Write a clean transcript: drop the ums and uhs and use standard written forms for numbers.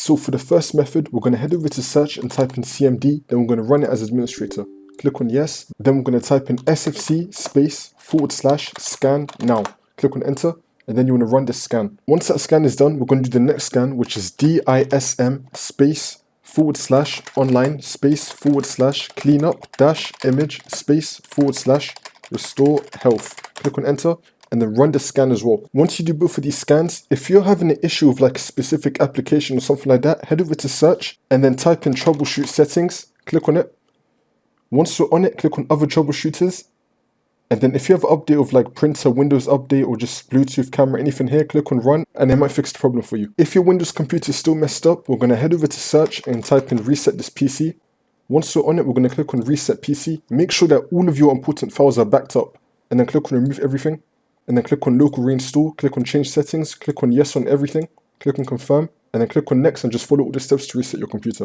So for the first method, we're going to head over to search and type in CMD, then we're going to run it as administrator. Click on yes, then we're going to type in SFC space / scan now. Click on enter, and then you want to run this scan. Once that scan is done, we're going to do the next scan, which is DISM space / online space / cleanup - image space / restore health. Click on enter, and then run the scan as well. Once you do both of these scans, if you're having an issue with like a specific application or something like that, head over to search and then type in troubleshoot settings, click on it. Once you're on it, click on other troubleshooters. And then if you have an update of like printer, Windows update, or just Bluetooth camera, anything here, click on run, and it might fix the problem for you. If your Windows computer is still messed up, we're gonna head over to search and type in reset this PC. Once you're on it, we're gonna click on reset PC. Make sure that all of your important files are backed up, and then click on remove everything. And then click on local reinstall, click on change settings, click on yes on everything, click on confirm, and then click on next and just follow all the steps to reset your computer.